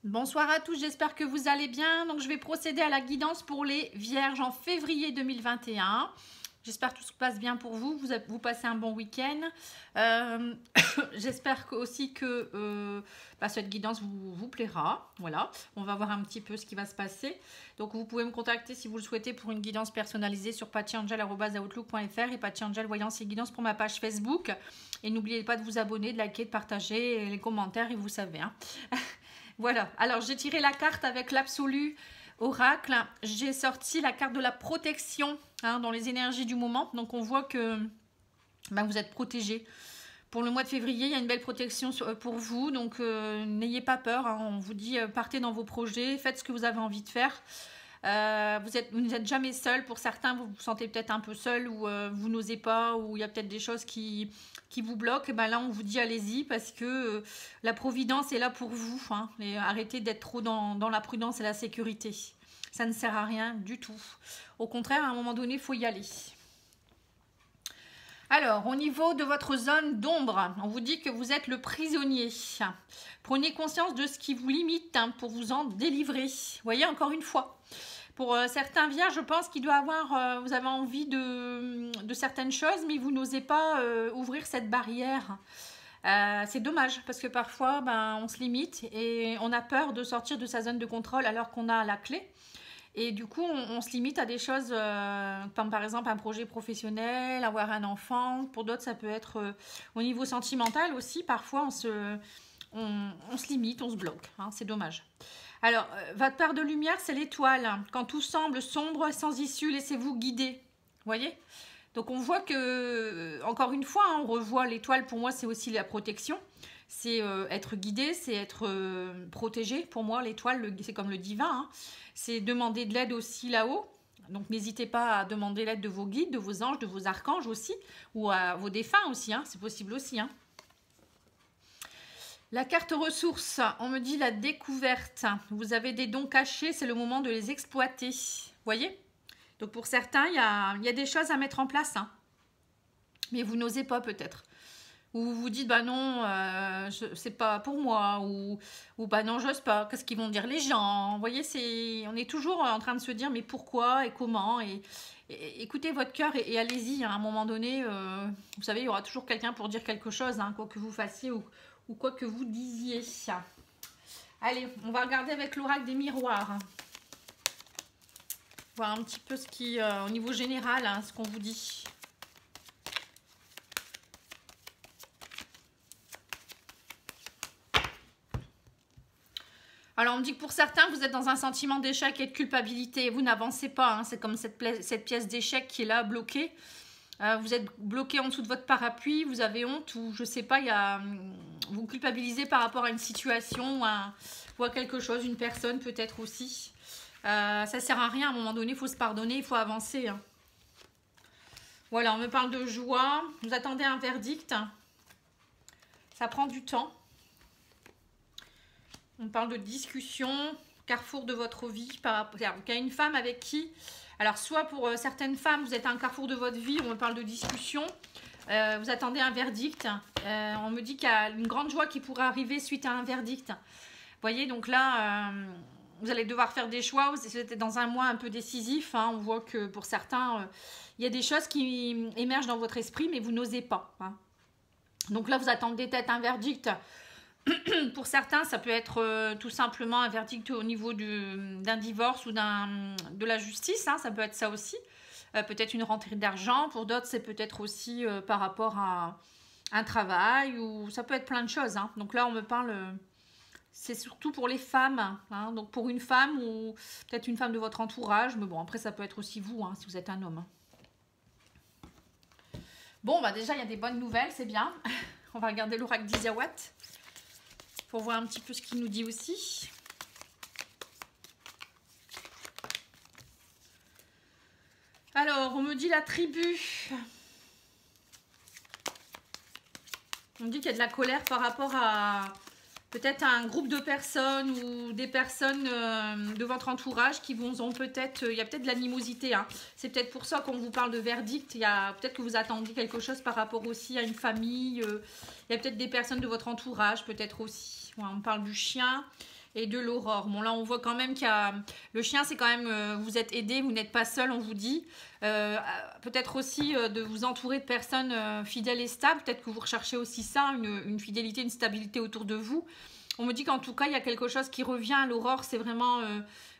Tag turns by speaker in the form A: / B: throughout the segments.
A: Bonsoir à tous, j'espère que vous allez bien. Donc je vais procéder à la guidance pour les vierges en février 2021. J'espère que tout se passe bien pour vous. Vous passez un bon week-end. J'espère aussi que cette guidance vous plaira. Voilà, on va voir un petit peu ce qui va se passer. Donc vous pouvez me contacter si vous le souhaitez pour une guidance personnalisée sur pattyangel@outlook.fr et pattyangel voyance et guidance pour ma page Facebook. Et n'oubliez pas de vous abonner, de liker, de partager les commentaires et vous savez. Hein. Voilà, alors j'ai tiré la carte avec l'absolu oracle. J'ai sorti la carte de la protection dans les énergies du moment. Donc on voit que vous êtes protégé. Pour le mois de février, il y a une belle protection pour vous. Donc n'ayez pas peur. On vous dit partez dans vos projets, faites ce que vous avez envie de faire. Vous n'êtes jamais seul. Pour certains, vous vous sentez peut-être un peu seul ou vous n'osez pas, ou il y a peut-être des choses qui vous bloquent. Et là, on vous dit allez-y parce que la providence est là pour vous. Et arrêtez d'être trop dans la prudence et la sécurité. Ça ne sert à rien du tout. Au contraire, à un moment donné, il faut y aller. Alors, au niveau de votre zone d'ombre, on vous dit que vous êtes le prisonnier. Prenez conscience de ce qui vous limite pour vous en délivrer. Vous voyez, encore une fois. Pour certains vierges, je pense qu'il doit avoir, vous avez envie de certaines choses, mais vous n'osez pas ouvrir cette barrière. C'est dommage, parce que parfois, on se limite et on a peur de sortir de sa zone de contrôle alors qu'on a la clé. Et du coup, on se limite à des choses comme par exemple un projet professionnel, avoir un enfant. Pour d'autres, ça peut être au niveau sentimental aussi. Parfois, on se limite, on se bloque. C'est dommage. Alors, votre part de lumière, c'est l'étoile. Quand tout semble sombre, sans issue, laissez-vous guider. Vous voyez? Donc, on voit que, encore une fois, on revoit l'étoile. Pour moi, c'est aussi la protection. C'est être guidé, c'est être protégé. Pour moi, l'étoile, c'est comme le divin. C'est demander de l'aide aussi là-haut. Donc, n'hésitez pas à demander l'aide de vos guides, de vos anges, de vos archanges aussi. Ou à vos défunts aussi. C'est possible aussi. La carte ressources, on me dit la découverte. Vous avez des dons cachés, c'est le moment de les exploiter. Vous voyez? Donc pour certains, il y a des choses à mettre en place. Mais vous n'osez pas peut-être. Ou vous vous dites, non, c'est pas pour moi. Ou non, j'ose pas. Qu'est-ce qu'ils vont dire les gens? Vous voyez, on est toujours en train de se dire, mais pourquoi et comment et écoutez votre cœur et allez-y. À un moment donné, vous savez, il y aura toujours quelqu'un pour dire quelque chose, quoi que vous fassiez ou quoi que vous disiez. Allez, on va regarder avec l'oracle des miroirs. Voir un petit peu ce qui, au niveau général, ce qu'on vous dit. Alors, on me dit que pour certains, vous êtes dans un sentiment d'échec et de culpabilité. Vous n'avancez pas. C'est comme cette pièce d'échec qui est là, bloquée. Vous êtes bloqué en dessous de votre parapluie, vous avez honte ou je sais pas, vous culpabilisez par rapport à une situation ou à quelque chose, une personne peut-être aussi. Ça sert à rien, à un moment donné, il faut se pardonner, il faut avancer. Voilà, on me parle de joie, vous attendez un verdict, ça prend du temps. On parle de discussion, carrefour de votre vie, il y a une femme avec qui... Alors, soit pour certaines femmes, vous êtes à un carrefour de votre vie, on me parle de discussion, vous attendez un verdict. On me dit qu'il y a une grande joie qui pourrait arriver suite à un verdict. Vous voyez, donc là, vous allez devoir faire des choix. Vous êtes dans un mois un peu décisif. On voit que pour certains, il y a des choses qui émergent dans votre esprit, mais vous n'osez pas. Donc là, vous attendez peut-être un verdict. Pour certains, ça peut être tout simplement un verdict au niveau d'un divorce ou de la justice. Ça peut être ça aussi. Peut-être une rentrée d'argent. Pour d'autres, c'est peut-être aussi par rapport à un travail. Ou ça peut être plein de choses. Donc là, on me parle... c'est surtout pour les femmes. Donc pour une femme ou peut-être une femme de votre entourage. Mais bon, après, ça peut être aussi vous, si vous êtes un homme. Bon, déjà, il y a des bonnes nouvelles. C'est bien. On va regarder l'oracle d'Isiawat pour voir un petit peu ce qu'il nous dit aussi. Alors, on me dit la tribu. On me dit qu'il y a de la colère par rapport à peut-être un groupe de personnes ou des personnes de votre entourage qui ont peut-être... Il y a peut-être de l'animosité. C'est peut-être pour ça qu'on vous parle de verdict. Il y a peut-être que vous attendiez quelque chose par rapport aussi à une famille. Il y a peut-être des personnes de votre entourage, peut-être aussi. On parle du chien. et de l'aurore. Bon, là, on voit quand même qu'il y a... Le chien, c'est quand même... vous êtes aidé, vous n'êtes pas seul, on vous dit. Peut-être aussi de vous entourer de personnes fidèles et stables. Peut-être que vous recherchez aussi ça, une fidélité, une stabilité autour de vous. On me dit qu'en tout cas, il y a quelque chose qui revient à l'aurore. C'est vraiment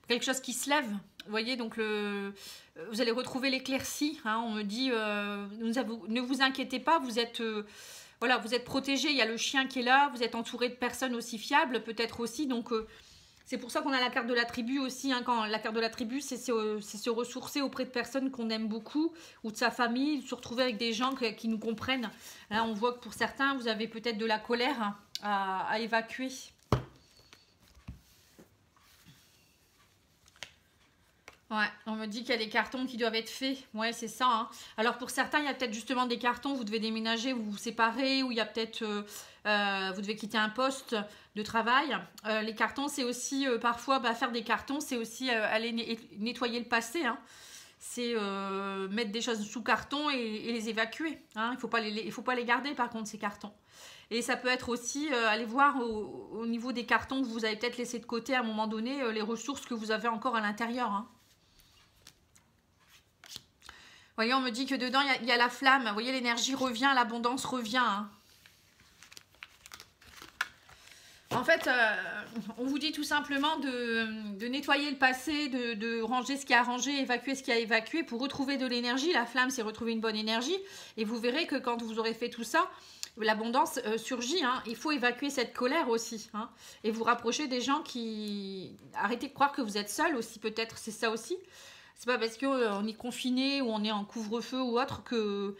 A: quelque chose qui se lève. Vous voyez, donc vous allez retrouver l'éclaircie. Hein, on me dit, ne vous inquiétez pas, vous êtes... voilà, vous êtes protégé, il y a le chien qui est là, vous êtes entouré de personnes aussi fiables, peut-être aussi. Donc, c'est pour ça qu'on a la carte de la tribu aussi. Hein, quand la carte de la tribu, c'est se ressourcer auprès de personnes qu'on aime beaucoup ou de sa famille, se retrouver avec des gens qui nous comprennent. Là, on voit que pour certains, vous avez peut-être de la colère à évacuer. Ouais, on me dit qu'il y a des cartons qui doivent être faits. Ouais, c'est ça. Hein. Alors pour certains, il y a peut-être justement des cartons, vous devez déménager, vous vous séparez, ou il y a peut-être, vous devez quitter un poste de travail. Les cartons, c'est aussi parfois, faire des cartons, c'est aussi aller nettoyer le passé. Hein. C'est mettre des choses sous carton et les évacuer. Hein. Il faut pas les garder par contre, ces cartons. Et ça peut être aussi aller voir au niveau des cartons que vous avez peut-être laissé de côté à un moment donné, les ressources que vous avez encore à l'intérieur. Hein. Vous voyez, on me dit que dedans, il y a la flamme. Vous voyez, l'énergie revient, l'abondance revient. Hein. En fait, on vous dit tout simplement de nettoyer le passé, de ranger ce qui a rangé, évacuer ce qui a évacué pour retrouver de l'énergie. La flamme, c'est retrouver une bonne énergie. Et vous verrez que quand vous aurez fait tout ça, l'abondance surgit. Hein. Il faut évacuer cette colère aussi. Hein. Et vous rapprocher des gens qui... Arrêtez de croire que vous êtes seul aussi, peut-être. C'est ça aussi. C'est pas parce qu'on est confiné ou on est en couvre-feu ou autre que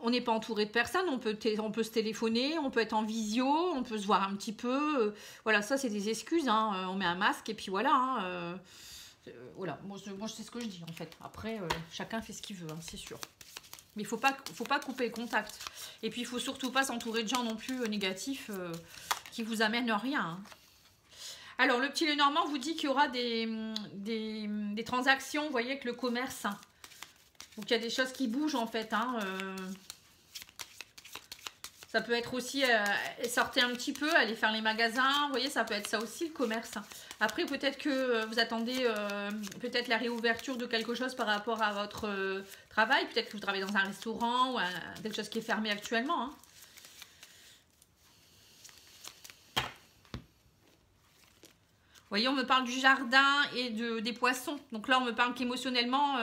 A: on n'est pas entouré de personnes. On peut se téléphoner, on peut être en visio, on peut se voir un petit peu. Voilà, ça c'est des excuses. Hein. On met un masque et puis voilà. Hein. Voilà, moi je sais ce que je dis en fait. Après, chacun fait ce qu'il veut, hein, c'est sûr. Mais il faut pas couper le contact. Et puis il faut surtout pas s'entourer de gens non plus négatifs qui vous amènent rien. Hein. Alors, le petit Lenormand vous dit qu'il y aura des transactions, vous voyez, avec le commerce. Donc, il y a des choses qui bougent, en fait. Hein, ça peut être aussi sortir un petit peu, aller faire les magasins. Vous voyez, ça peut être ça aussi, le commerce. Après, peut-être que vous attendez peut-être la réouverture de quelque chose par rapport à votre travail. Peut-être que vous travaillez dans un restaurant ou quelque chose qui est fermé actuellement. Hein. Vous voyez, on me parle du jardin et des poissons. Donc là, on me parle qu'émotionnellement,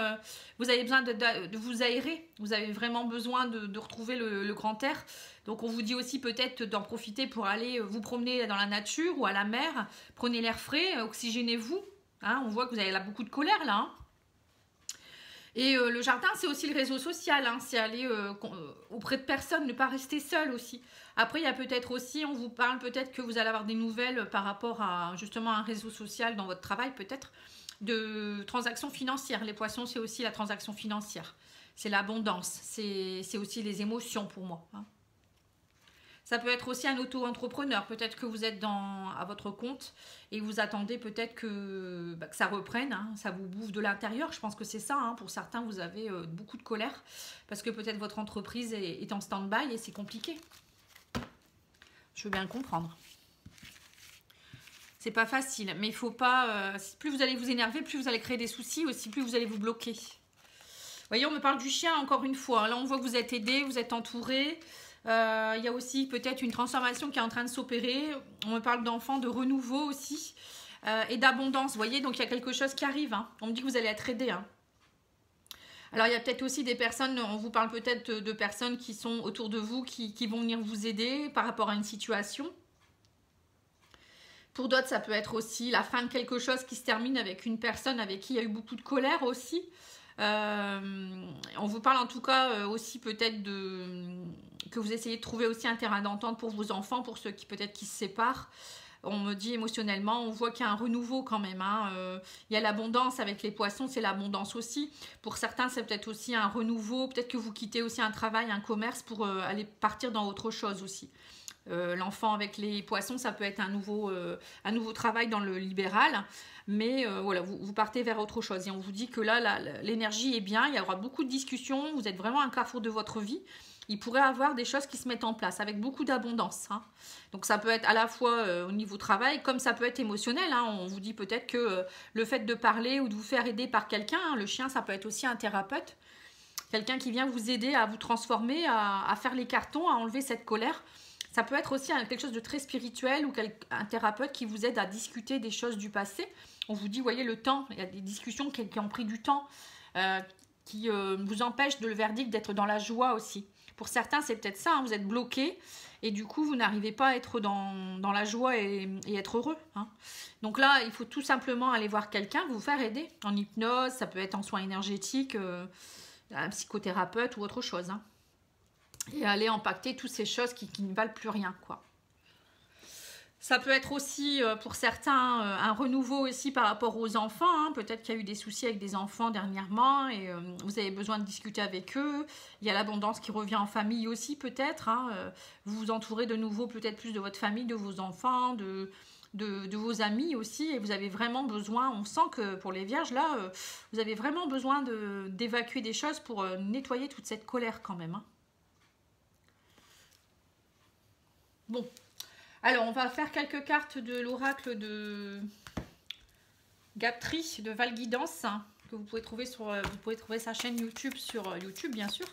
A: vous avez besoin de vous aérer. Vous avez vraiment besoin de retrouver le grand air. Donc on vous dit aussi peut-être d'en profiter pour aller vous promener dans la nature ou à la mer. Prenez l'air frais, oxygénez-vous. Hein, on voit que vous avez là beaucoup de colère là. Hein. Et le jardin, c'est aussi le réseau social. Hein, c'est aller auprès de personnes, ne pas rester seul aussi. Après, il y a peut-être aussi, on vous parle peut-être que vous allez avoir des nouvelles par rapport à justement un réseau social dans votre travail, peut-être, de transactions financières. Les poissons, c'est aussi la transaction financière. C'est l'abondance, c'est aussi les émotions pour moi. Hein. Ça peut être aussi un auto-entrepreneur. Peut-être que vous êtes à votre compte et vous attendez peut-être que ça reprenne. Hein, ça vous bouffe de l'intérieur. Je pense que c'est ça. Hein. Pour certains, vous avez beaucoup de colère parce que peut-être votre entreprise est en stand-by et c'est compliqué. Je veux bien le comprendre. C'est pas facile, mais il faut pas... plus vous allez vous énerver, plus vous allez créer des soucis aussi, plus vous allez vous bloquer. Vous voyez, on me parle du chien encore une fois. Là, on voit que vous êtes aidé, vous êtes entouré. Il y a aussi peut-être une transformation qui est en train de s'opérer. On me parle d'enfants, de renouveau aussi. Et d'abondance, vous voyez, donc il y a quelque chose qui arrive. Hein. On me dit que vous allez être aidé. Hein. Alors, il y a peut-être aussi des personnes, on vous parle peut-être de personnes qui sont autour de vous, qui vont venir vous aider par rapport à une situation. Pour d'autres, ça peut être aussi la fin de quelque chose qui se termine avec une personne avec qui il y a eu beaucoup de colère aussi. On vous parle en tout cas aussi peut-être que vous essayez de trouver aussi un terrain d'entente pour vos enfants, pour ceux qui peut-être qui se séparent. On me dit émotionnellement, on voit qu'il y a un renouveau quand même. Hein. Il y a l'abondance avec les poissons, c'est l'abondance aussi. Pour certains, c'est peut-être aussi un renouveau. Peut-être que vous quittez aussi un travail, un commerce pour aller partir dans autre chose aussi. L'enfant avec les poissons, ça peut être un nouveau travail dans le libéral. Mais voilà, vous partez vers autre chose. Et on vous dit que là, l'énergie est bien. Il y aura beaucoup de discussions. Vous êtes vraiment à un carrefour de votre vie. il pourrait avoir des choses qui se mettent en place avec beaucoup d'abondance. Hein. Donc ça peut être à la fois au niveau travail, comme ça peut être émotionnel. Hein. On vous dit peut-être que le fait de parler ou de vous faire aider par quelqu'un, hein, le chien, ça peut être aussi un thérapeute. Quelqu'un qui vient vous aider à vous transformer, à faire les cartons, à enlever cette colère. Ça peut être aussi quelque chose de très spirituel ou un thérapeute qui vous aide à discuter des choses du passé. On vous dit, voyez, le temps, il y a des discussions qui ont pris du temps, qui vous empêchent de le verdict d'être dans la joie aussi. Pour certains, c'est peut-être ça, hein, vous êtes bloqué et du coup, vous n'arrivez pas à être dans la joie et être heureux. Hein. Donc là, il faut tout simplement aller voir quelqu'un, vous faire aider en hypnose, ça peut être en soins énergétiques, un psychothérapeute ou autre chose. Hein. Et aller impacter toutes ces choses qui ne valent plus rien, quoi. Ça peut être aussi, pour certains, un renouveau aussi par rapport aux enfants. Hein. Peut-être qu'il y a eu des soucis avec des enfants dernièrement et vous avez besoin de discuter avec eux. Il y a l'abondance qui revient en famille aussi, peut-être. Hein. Vous vous entourez de nouveau peut-être plus de votre famille, de vos enfants, de vos amis aussi. Et vous avez vraiment besoin, on sent que pour les vierges, là, vous avez vraiment besoin d'évacuer des choses pour nettoyer toute cette colère quand même. Hein. Bon. Alors, on va faire quelques cartes de l'oracle de Gaptri, de Valguidance, hein, que vous pouvez trouver sur, vous pouvez trouver sa chaîne YouTube sur YouTube, bien sûr.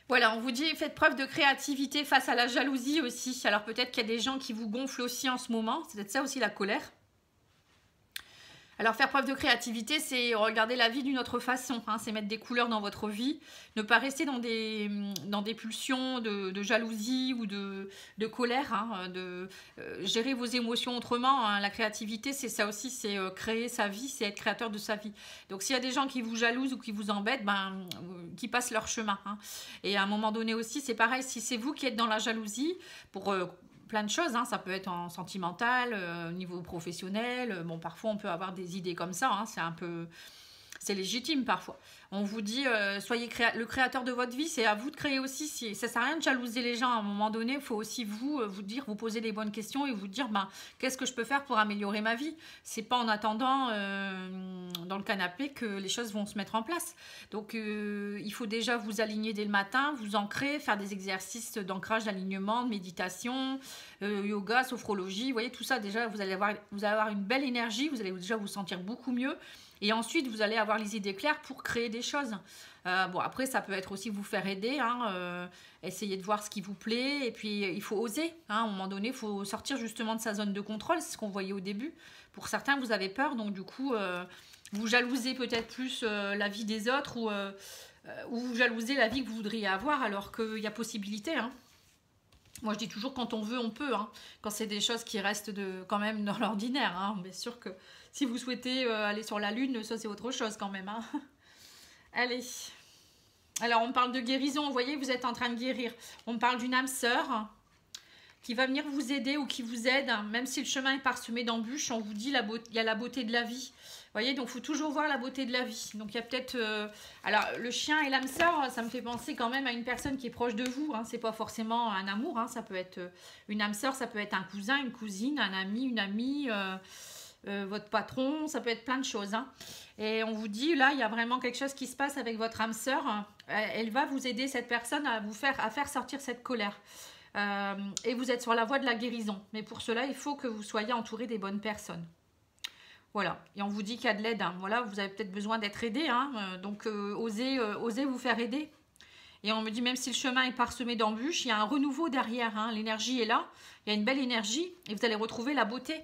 A: Voilà, on vous dit, faites preuve de créativité face à la jalousie aussi. Alors, peut-être qu'il y a des gens qui vous gonflent aussi en ce moment. C'est peut-être ça aussi, la colère. Alors, faire preuve de créativité, c'est regarder la vie d'une autre façon. Hein, c'est mettre des couleurs dans votre vie. Ne pas rester dans des pulsions de jalousie ou de colère. Hein, gérer vos émotions autrement. Hein. La créativité, c'est ça aussi. C'est créer sa vie. C'est être créateur de sa vie. Donc, s'il y a des gens qui vous jalousent ou qui vous embêtent, qui passent leur chemin. Hein. Et à un moment donné aussi, c'est pareil. Si c'est vous qui êtes dans la jalousie, pour... plein de choses, hein. Ça peut être en sentimental, au niveau professionnel. Bon, parfois on peut avoir des idées comme ça, hein. C'est légitime parfois. On vous dit, soyez le créateur de votre vie, c'est à vous de créer aussi. Ça sert à rien de jalouser les gens. À un moment donné, il faut aussi vous poser les bonnes questions et vous dire, qu'est-ce que je peux faire pour améliorer ma vie? C'est pas en attendant dans le canapé que les choses vont se mettre en place. Donc, il faut déjà vous aligner dès le matin, vous ancrer, faire des exercices d'ancrage, d'alignement, de méditation, yoga, sophrologie. Vous voyez, tout ça, déjà, vous allez avoir une belle énergie, vous allez déjà vous sentir beaucoup mieux. Et ensuite, vous allez avoir les idées claires pour créer des choses. Bon, après, ça peut être aussi vous faire aider. Hein, essayer de voir ce qui vous plaît. Et puis, il faut oser. Hein, à un moment donné, il faut sortir justement de sa zone de contrôle. C'est ce qu'on voyait au début. Pour certains, vous avez peur. Donc, du coup, vous jalousez peut-être plus la vie des autres ou vous jalousez la vie que vous voudriez avoir alors qu'il y a possibilité. Hein. Moi, je dis toujours, quand on veut, on peut. Hein. Quand c'est des choses qui restent quand même dans l'ordinaire. Hein. Bien sûr que si vous souhaitez aller sur la Lune, ça, c'est autre chose quand même. Hein. Allez. Alors, on parle de guérison. Vous voyez, vous êtes en train de guérir. On parle d'une âme sœur qui va venir vous aider ou qui vous aide. Même si le chemin est parsemé d'embûches, on vous dit il y a la beauté de la vie. Vous voyez, donc il faut toujours voir la beauté de la vie. Donc il y a peut-être... alors, le chien et l'âme sœur, ça me fait penser quand même à une personne qui est proche de vous. Hein. C'est pas forcément un amour. Hein. Ça peut être une âme sœur, ça peut être un cousin, une cousine, un ami, une amie, votre patron. Ça peut être plein de choses. Hein. Et on vous dit, là, il y a vraiment quelque chose qui se passe avec votre âme sœur. Elle va vous aider, cette personne, à faire sortir cette colère. Et vous êtes sur la voie de la guérison. Mais pour cela, il faut que vous soyez entouré des bonnes personnes. Voilà, et on vous dit qu'il y a de l'aide. Hein. Voilà, vous avez peut-être besoin d'être aidé. Hein. Donc, osez vous faire aider. Et on me dit, même si le chemin est parsemé d'embûches, il y a un renouveau derrière. Hein. L'énergie est là. Il y a une belle énergie. Et vous allez retrouver la beauté.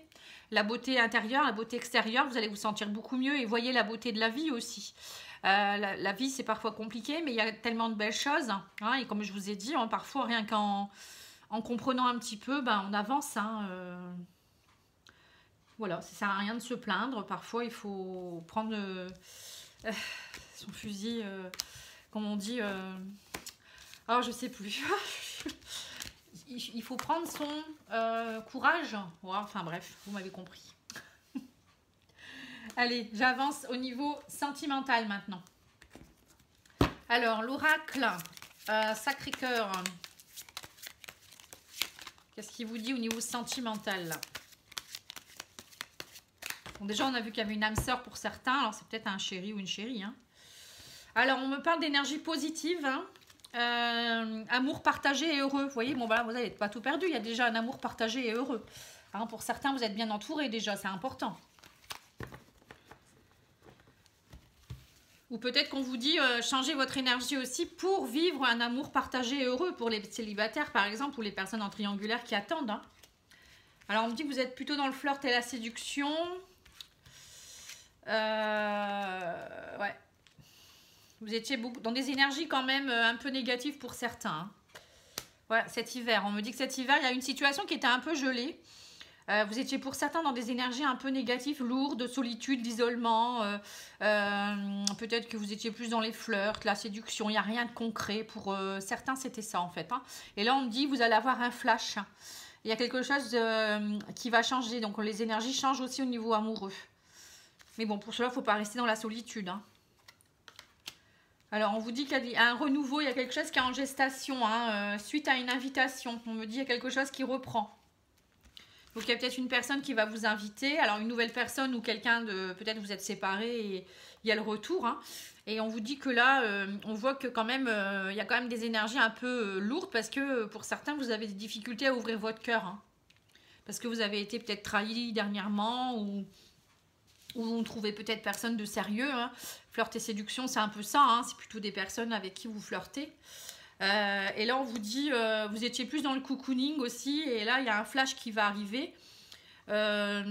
A: La beauté intérieure, la beauté extérieure. Vous allez vous sentir beaucoup mieux. Et voyez la beauté de la vie aussi. La vie, c'est parfois compliqué, mais il y a tellement de belles choses. Hein. Et comme je vous ai dit, hein, parfois, rien qu'en comprenant un petit peu, on avance. Hein, Voilà, ça sert à rien de se plaindre. Parfois, il faut prendre son fusil, comme on dit. Alors, je sais plus. Il faut prendre son courage. Ouais, enfin bref, vous m'avez compris. Allez, j'avance au niveau sentimental maintenant. Alors, l'oracle Sacré-Cœur. Qu'est-ce qu'il vous dit au niveau sentimental là? Bon, déjà, on a vu qu'il y avait une âme sœur pour certains. Alors, c'est peut-être un chéri ou une chérie. Hein. Alors, on me parle d'énergie positive. Hein. Amour partagé et heureux. Vous voyez, bon, voilà, vous n'avez pas tout perdu. Il y a déjà un amour partagé et heureux. Hein, pour certains, vous êtes bien entourés déjà. C'est important. Ou peut-être qu'on vous dit changez votre énergie aussi pour vivre un amour partagé et heureux pour les célibataires, par exemple, ou les personnes en triangulaire qui attendent. Hein. Alors, on me dit que vous êtes plutôt dans le flirt et la séduction. Ouais. Vous étiez dans des énergies quand même un peu négatives pour certains. Hein. Ouais, cet hiver. On me dit que cet hiver, il y a une situation qui était un peu gelée. Vous étiez pour certains dans des énergies un peu négatives, lourdes, de solitude, d'isolement. Peut-être que vous étiez plus dans les flirts, la séduction. Il n'y a rien de concret. Pour certains, c'était ça en fait. Hein. Et là, on me dit, vous allez avoir un flash. Il y a quelque chose qui va changer. Donc, les énergies changent aussi au niveau amoureux. Mais bon, pour cela, il ne faut pas rester dans la solitude. Hein. Alors, on vous dit qu'il y a un renouveau. Il y a quelque chose qui est en gestation. Hein, suite à une invitation. On me dit qu'il y a quelque chose qui reprend. Donc, il y a peut-être une personne qui va vous inviter. Alors, une nouvelle personne ou quelqu'un de... Peut-être vous êtes séparés et il y a le retour. Hein. Et on vous dit que là, on voit que quand même, il y a quand même des énergies un peu lourdes parce que pour certains, vous avez des difficultés à ouvrir votre cœur. Hein. Parce que vous avez été peut-être trahi dernièrement ou vous ne trouvez peut-être personne de sérieux. Hein. Flirt et séduction, c'est un peu ça. Hein. C'est plutôt des personnes avec qui vous flirtez. Et là, on vous dit, vous étiez plus dans le cocooning aussi. Et là, il y a un flash qui va arriver.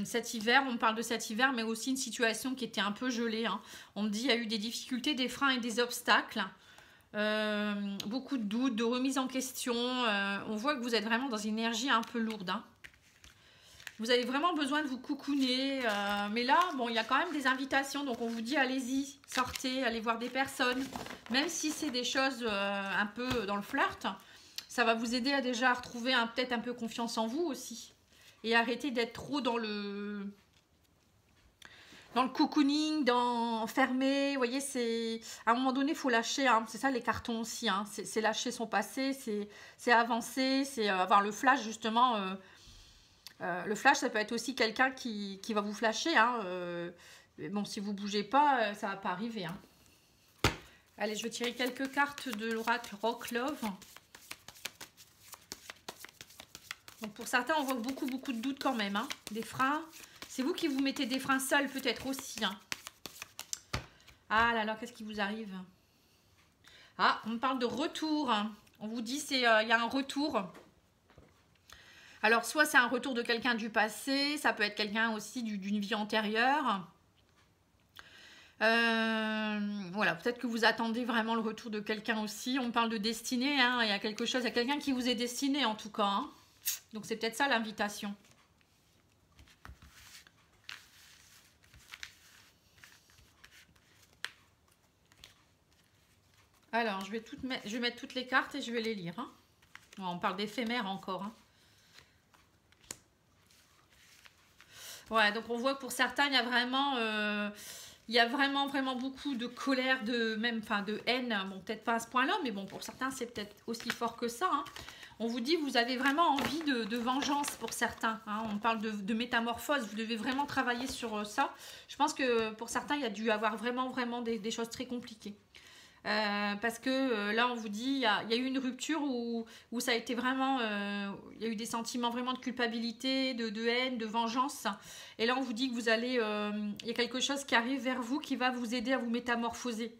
A: Cet hiver, on parle de cet hiver, mais aussi une situation qui était un peu gelée. Hein. On me dit, il y a eu des difficultés, des freins et des obstacles. Beaucoup de doutes, de remise en question. On voit que vous êtes vraiment dans une énergie un peu lourde. Hein. Vous avez vraiment besoin de vous cocooner. Mais là, bon, il y a quand même des invitations. Donc, on vous dit, allez-y, sortez, allez voir des personnes. Même si c'est des choses un peu dans le flirt, ça va vous aider à déjà retrouver peut-être un peu confiance en vous aussi. Et arrêter d'être trop dans le cocooning, fermé. Vous voyez, c'est à un moment donné, il faut lâcher. Hein. C'est ça les cartons aussi. Hein. C'est lâcher son passé, c'est avancer, c'est avoir le flash justement. Le flash, ça peut être aussi quelqu'un qui va vous flasher. Hein. Bon, si vous ne bougez pas, ça ne va pas arriver. Hein. Allez, je vais tirer quelques cartes de l'oracle Rock Love. Donc pour certains, on voit beaucoup de doutes quand même. Hein. Des freins. C'est vous qui vous mettez des freins seuls peut-être aussi. Hein. Ah là là, qu'est-ce qui vous arrive? Ah, on me parle de retour. On vous dit il y a un retour. Alors, soit c'est un retour de quelqu'un du passé, ça peut être quelqu'un aussi d'une vie antérieure. Voilà, peut-être que vous attendez vraiment le retour de quelqu'un aussi. On parle de destinée, hein, il y a quelque chose, il y a quelqu'un qui vous est destiné en tout cas. Hein. Donc, c'est peut-être ça l'invitation. Alors, je vais mettre toutes les cartes et je vais les lire. Hein. On parle d'éphémère encore. Hein. Ouais, donc on voit que pour certains, il y a vraiment beaucoup de colère, de haine. Bon, peut-être pas à ce point-là, mais bon, pour certains, c'est peut-être aussi fort que ça. Hein. On vous dit, vous avez vraiment envie de vengeance pour certains. Hein. On parle de métamorphose, vous devez vraiment travailler sur ça. Je pense que pour certains, il y a dû avoir vraiment des choses très compliquées. Parce que là on vous dit il y a eu une rupture où ça a été vraiment il y a eu des sentiments vraiment de culpabilité, de haine, de vengeance, et là on vous dit que vous allez il y a quelque chose qui arrive vers vous qui va vous aider à vous métamorphoser.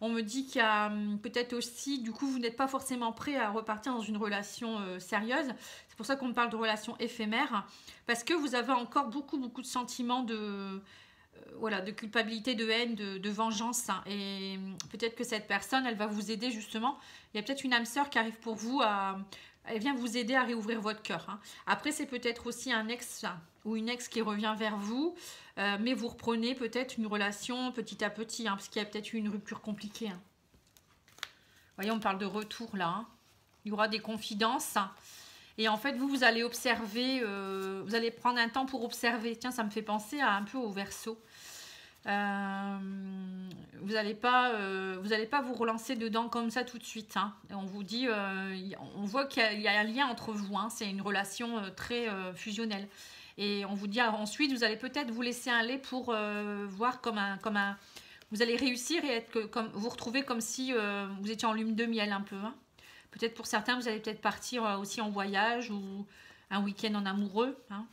A: On me dit qu'il y a peut-être aussi, du coup vous n'êtes pas forcément prêt à repartir dans une relation sérieuse. C'est pour ça qu'on me parle de relation éphémère, parce que vous avez encore beaucoup de sentiments de culpabilité, de haine, de vengeance. Hein. Et peut-être que cette personne, elle va vous aider justement. Il y a peut-être une âme sœur qui arrive pour vous, elle vient vous aider à réouvrir votre cœur. Hein. Après, c'est peut-être aussi un ex ou une ex qui revient vers vous, mais vous reprenez peut-être une relation petit à petit, hein, parce qu'il y a peut-être eu une rupture compliquée. Hein. Vous voyez, on parle de retour là. Hein. Il y aura des confidences. Et en fait, vous allez observer, vous allez prendre un temps pour observer. Tiens, ça me fait penser un peu au Verseau. Vous n'allez pas vous relancer dedans comme ça tout de suite. Hein. Et on vous dit, on voit qu'il y a un lien entre vous. Hein. C'est une relation très fusionnelle. Et on vous dit ensuite, vous allez peut-être vous laisser aller pour voir vous allez réussir et vous retrouver comme si vous étiez en lune de miel un peu. Hein. Peut-être pour certains, vous allez peut-être partir aussi en voyage ou un week-end en amoureux. Hein.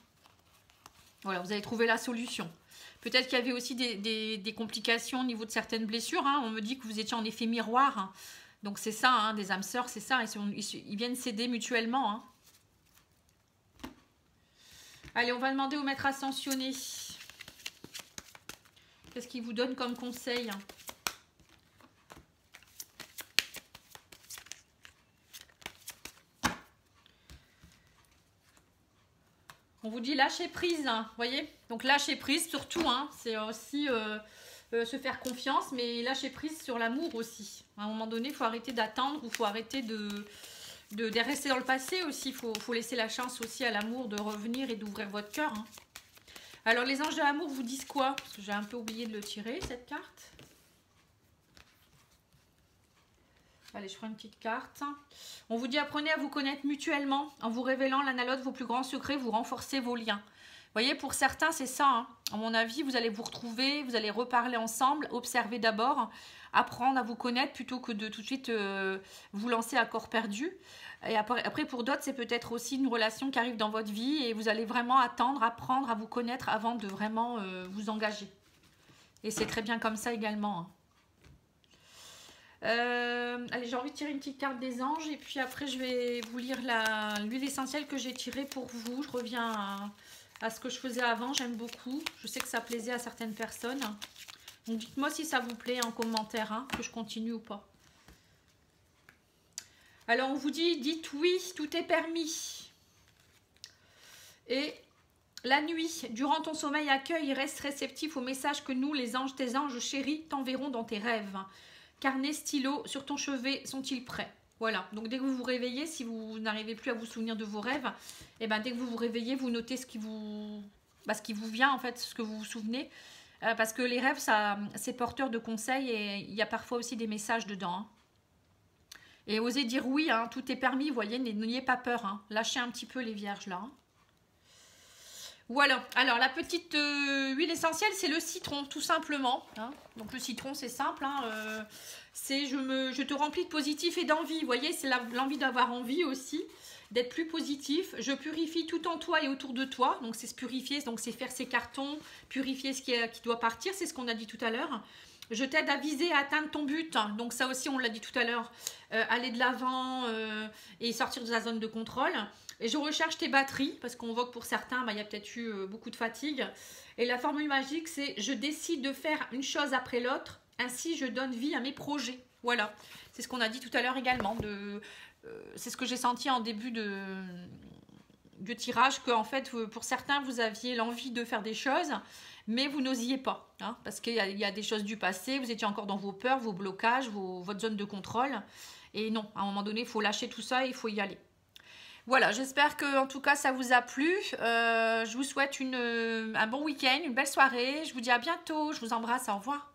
A: Voilà, vous allez trouver la solution. Peut-être qu'il y avait aussi des complications au niveau de certaines blessures. Hein. On me dit que vous étiez en effet miroir. Hein. Donc c'est ça, hein, des âmes sœurs, c'est ça. Ils viennent s'aider mutuellement. Hein. Allez, on va demander au maître ascensionné. Qu'est-ce qu'il vous donne comme conseil? On vous dit lâcher prise, hein, vous voyez? Donc lâcher prise surtout, hein, c'est aussi se faire confiance, mais lâcher prise sur l'amour aussi. À un moment donné, il faut arrêter d'attendre ou il faut arrêter de rester dans le passé aussi. Il faut laisser la chance aussi à l'amour de revenir et d'ouvrir votre cœur. Hein. Alors les anges de l'amour vous disent quoi? Parce que j'ai un peu oublié de le tirer, cette carte. Allez, je prends une petite carte. On vous dit apprenez à vous connaître mutuellement. En vous révélant l'un à l'autre vos plus grands secrets, vous renforcez vos liens. Vous voyez, pour certains, c'est ça. Hein. À mon avis, vous allez vous retrouver, vous allez reparler ensemble, observer d'abord, apprendre à vous connaître plutôt que de tout de suite vous lancer à corps perdu. Et après pour d'autres, c'est peut-être aussi une relation qui arrive dans votre vie et vous allez vraiment attendre, apprendre à vous connaître avant de vraiment vous engager. Et c'est très bien comme ça également. Hein. Allez, j'ai envie de tirer une petite carte des anges et puis après je vais vous lire l'huile essentielle que j'ai tirée pour vous. Je reviens à ce que je faisais avant, j'aime beaucoup. Je sais que ça plaisait à certaines personnes. Donc dites-moi si ça vous plaît en commentaire, hein, que je continue ou pas. Alors on vous dit, dites oui, tout est permis. Et la nuit, durant ton sommeil, accueille et reste réceptif aux messages que nous, les anges, tes anges chéris, t'enverront dans tes rêves. Carnet, stylo, sur ton chevet, sont-ils prêts? Voilà, donc dès que vous vous réveillez, si vous n'arrivez plus à vous souvenir de vos rêves, et ben dès que vous vous réveillez, vous notez ce qui vous vient, en fait, ce que vous vous souvenez. Parce que les rêves, c'est porteur de conseils et il y a parfois aussi des messages dedans. Hein. Et osez dire oui, hein, tout est permis, vous voyez, n'ayez pas peur. Hein. Lâchez un petit peu les vierges là. Hein. Voilà, alors la petite huile essentielle, c'est le citron, tout simplement. Hein. Donc le citron, c'est simple. Hein, je te remplis de positif et d'envie. Vous voyez, c'est l'envie d'avoir envie aussi, d'être plus positif. Je purifie tout en toi et autour de toi. Donc c'est se purifier, donc c'est faire ses cartons, purifier ce qui doit partir. C'est ce qu'on a dit tout à l'heure. Je t'aide à viser, à atteindre ton but. Donc ça aussi, on l'a dit tout à l'heure. Aller de l'avant et sortir de la zone de contrôle. Et je recharge tes batteries, parce qu'on voit que pour certains, il y a peut-être eu beaucoup de fatigue. Et la formule magique, c'est « Je décide de faire une chose après l'autre, ainsi je donne vie à mes projets. » Voilà, c'est ce qu'on a dit tout à l'heure également. C'est ce que j'ai senti en début de tirage, qu'en fait, pour certains, vous aviez l'envie de faire des choses, mais vous n'osiez pas. Hein, parce qu'il y a des choses du passé, vous étiez encore dans vos peurs, vos blocages, votre zone de contrôle. Et non, à un moment donné, il faut lâcher tout ça et il faut y aller. Voilà, j'espère que en tout cas ça vous a plu. Je vous souhaite un bon week-end, une belle soirée. Je vous dis à bientôt. Je vous embrasse. Au revoir.